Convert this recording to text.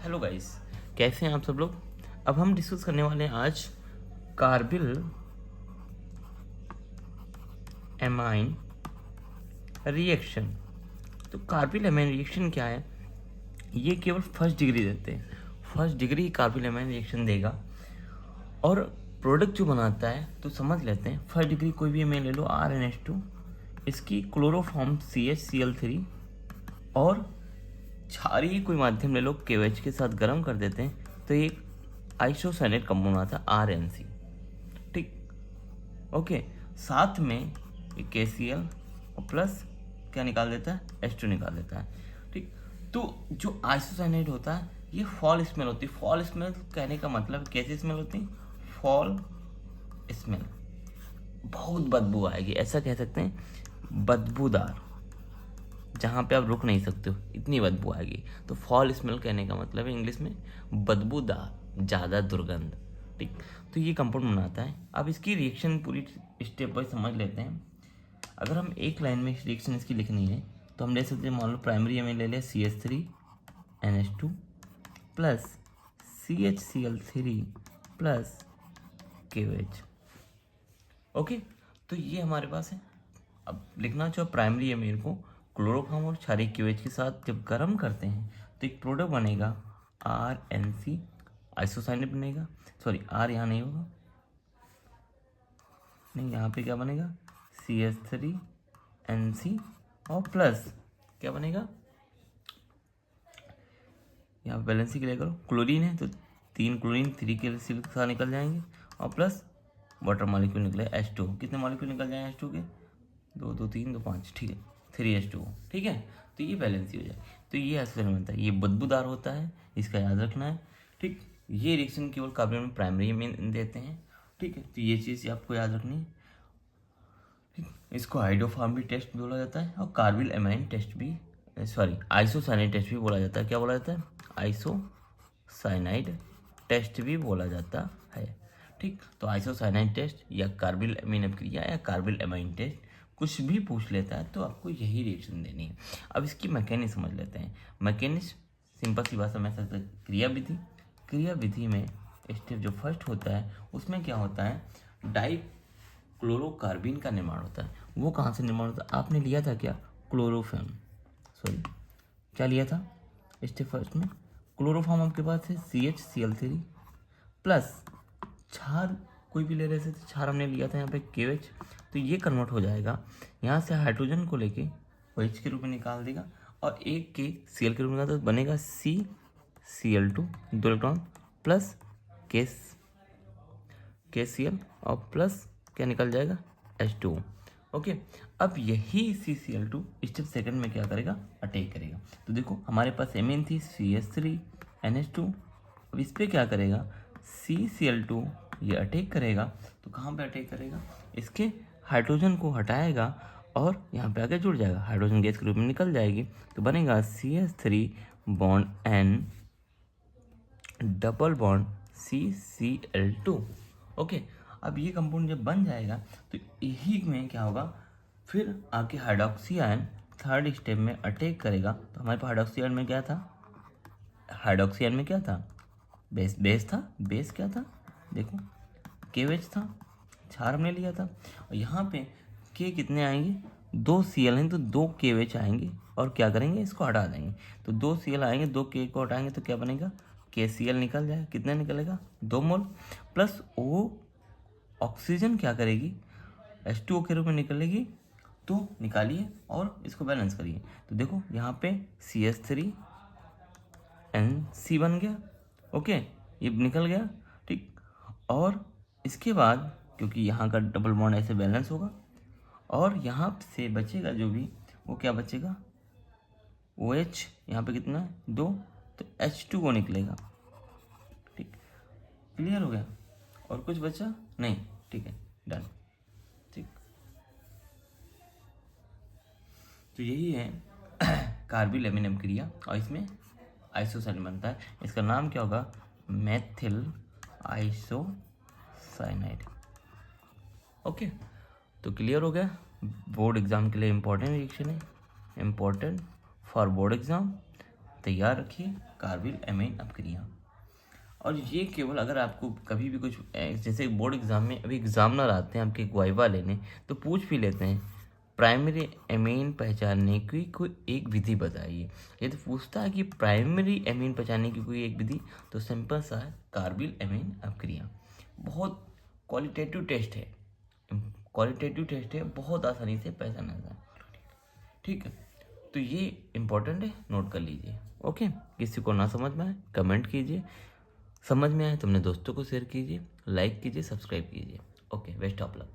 Hello guys, कैसे हैं आप सब लोग। अब हम डिस्कस करने वाले हैं आज कार्बिल एमाइन रिएक्शन। तो कार्बिल एमाइन रिएक्शन क्या है, ये केवल फर्स्ट डिग्री देते हैं। First degree carbyl amine reaction देगा और प्रोडक्ट जो बनाता है तो समझ लेते हैं। फर्स्ट डिग्री कोई भी एमाइन ले लो, RnH2, इसकी क्लोरोफॉर्म CHCl3 और क्षारीय कोई माध्यम ले लो, KOH के साथ गर्म कर देते हैं तो एक आइसोसाइनेट कंपाउंड आता है RNC। ठीक, ओके। साथ में एक KCl और प्लस क्या निकाल देता है, H2 निकाल देता है। ठीक, तो जो आइसोसाइनेट होता है ये फॉल स्मेल होती है। फॉल स्मेल कहने का मतलब कैसी स्मेल होती है, फॉल स्मेल, बहुत बदबू आएगी, ऐसा कह सकते हैं, बदबूदार, जहाँ पे आप रुक नहीं सकते हो, इतनी बदबू आएगी। तो फॉल स्मेल कहने का मतलब है इंग्लिश में बदबूदार, ज़्यादा दुर्गंध। ठीक, तो ये कंपाउंड बनाता है। अब इसकी रिएक्शन पूरी स्टेप बाय समझ लेते हैं। अगर हम एक लाइन में रिएक्शन इसकी लिखनी है तो हम ले सकते हैं, मान लो प्राइमरी हमें ले लिया CH3NH2 plus CHCl3 plus KOH। Okay, तो ये हमारे पास है। अब लिखना चाहो प्राइमरी है मेरे को, क्लोरोफॉर्म और क्षारीय KOH के साथ जब गर्म करते हैं तो एक प्रोडक्ट बनेगा RNC, आइसोसाइनेट बनेगा। सॉरी, R यहाँ नहीं होगा, नहीं, यहाँ पे क्या बनेगा, CH3NC और प्लस क्या बनेगा, यहाँ पे बैलेंस के लिए करो, क्लोरीन है तो 3 क्लोरीन 3 के साथ निकल जाएंगे और प्लस वाटर मॉलिक्यूल निकले H2। कितने मॉलिक्यूल निकल जाएंगे H2 के, 2 2 3 2 5, ठीक है, 3H2। ठीक है, तो ये बैलेंस हो जाए। तो ये ऐसे बनता है, ये बदबूदार होता है, इसका याद रखना है। ठीक, ये रिएक्शन केवल कार्बन में प्राइमरी में देते हैं। ठीक है, तो ये चीज़ आपको याद रखनी है। ठीक, इसको हाइड्रोफॉर्म भी टेस्ट बोला जाता है और कार्बिल एमाइन टेस्ट भी, सॉरी, आइसोसाइनाइड टेस्ट भी बोला जाता है। क्या बोला जाता है, आइसोसाइनाइड टेस्ट भी बोला जाता है। ठीक, तो आइसोसाइनाइड टेस्ट या कार्बिल एमीन अभिक्रिया या कार्बिल एमाइन टेस्ट कुछ भी पूछ लेता है तो आपको यही रिएक्शन देनी है। अब इसकी मैकेनिज्म समझ लेते हैं। मैकेनिज्म सिंपल सी भाषा में सकते, क्रियाविधि। क्रियाविधि में स्टेप जो फर्स्ट होता है उसमें क्या होता है, डाई क्लोरोकार्बिन का निर्माण होता है। वो कहाँ से निर्माण होता है, आपने लिया था क्या, क्लोरोफॉर्म, सॉरी, क्या लिया था स्टेप फर्स्ट में, क्लोरोफॉर्म आपके पास है CHCl3 प्लस क्षार, कोई भी ले रहे थे तो क्षार हमने लिया था यहाँ पे KOH। तो ये कन्वर्ट हो जाएगा, यहाँ से हाइड्रोजन को लेके OH के रूप में निकाल देगा और एक के Cl के रूप में निकाल, तो बनेगा CCl2, 2 इलेक्ट्रॉन प्लस KCl और प्लस क्या निकल जाएगा, H2। ओके, अब यही CCl2 स्टेप सेकंड में क्या करेगा, अटैक करेगा। तो देखो हमारे पास एमीन थी CH3NH2, अब इस पर क्या करेगा, CCl2 ये अटैक करेगा। तो कहाँ पे अटैक करेगा, इसके हाइड्रोजन को हटाएगा और यहाँ पे आके जुड़ जाएगा, हाइड्रोजन गैस के रूप में निकल जाएगी। तो बनेगा CH3 bond N double bond CCl2। Okay, अब ये कंपाउंड जब बन जाएगा तो यही में क्या होगा, फिर आके हाइड्रोक्सी आयन थर्ड स्टेप में अटैक करेगा। तो हमारे पास हाइड्रोक्सी आयन में क्या था, हाइड्रोक्सी आयन में क्या था, बेस था। बेस क्या था, देखो KOH था, क्षार हमने लिया था। और यहाँ पे के कितने आएंगे, 2 Cl हैं तो 2 KOH आएंगे और क्या करेंगे, इसको हटा देंगे। तो 2 Cl आएंगे, 2 K को हटाएंगे तो क्या बनेगा, KCl निकल जाए, कितना निकलेगा, 2 मोल प्लस O ऑक्सीजन क्या करेगी, H2O के रूप में निकलेगी। तो निकालिए और इसको बैलेंस करिए। तो देखो यहाँ पे CH3NC बन गया। ओके, ये निकल गया। ठीक, और इसके बाद क्योंकि यहाँ का डबल बॉन्ड ऐसे बैलेंस होगा और यहाँ से बचेगा जो भी, वो क्या बचेगा, OH यहाँ पे कितना है, 2, तो H2O निकलेगा। ठीक, क्लियर हो गया, और कुछ बचा नहीं, ठीक है, डन। ठीक, तो यही है कार्बिल एमिन क्रिया और इसमें आइसोसाइनाइड बनता है। इसका नाम क्या होगा, मेथिल आइसोसाइनाइड। ओके, तो क्लियर हो गया। बोर्ड एग्जाम के लिए इम्पोर्टेंट रिएक्शन है, इम्पोर्टेंट फॉर बोर्ड एग्जाम, तैयार रखिए। कार्बिल एमाइन अपक्रिया। और ये केवल अगर आपको कभी भी कुछ जैसे बोर्ड एग्जाम में अभी एग्जामिनर आते हैं आपके वाइवा लेने तो पूछ भी लेते हैं प्राइमरी एमीन पहचानने की कोई एक विधि बताइए। ये तो पूछता है कि प्राइमरी एमीन पहचानने की कोई एक विधि, तो सिंपल सा है कार्बिल एमीन अपक्रिया। बहुत क्वालिटेटिव टेस्ट है, बहुत आसानी से पहचाना जाए। ठीक है, तो ये इम्पोर्टेंट है, नोट कर लीजिए। ओके, किसी को ना समझ में आए कमेंट कीजिए, समझ में आए तो अपने दोस्तों को शेयर कीजिए, लाइक कीजिए, सब्सक्राइब कीजिए। Okay, best of luck.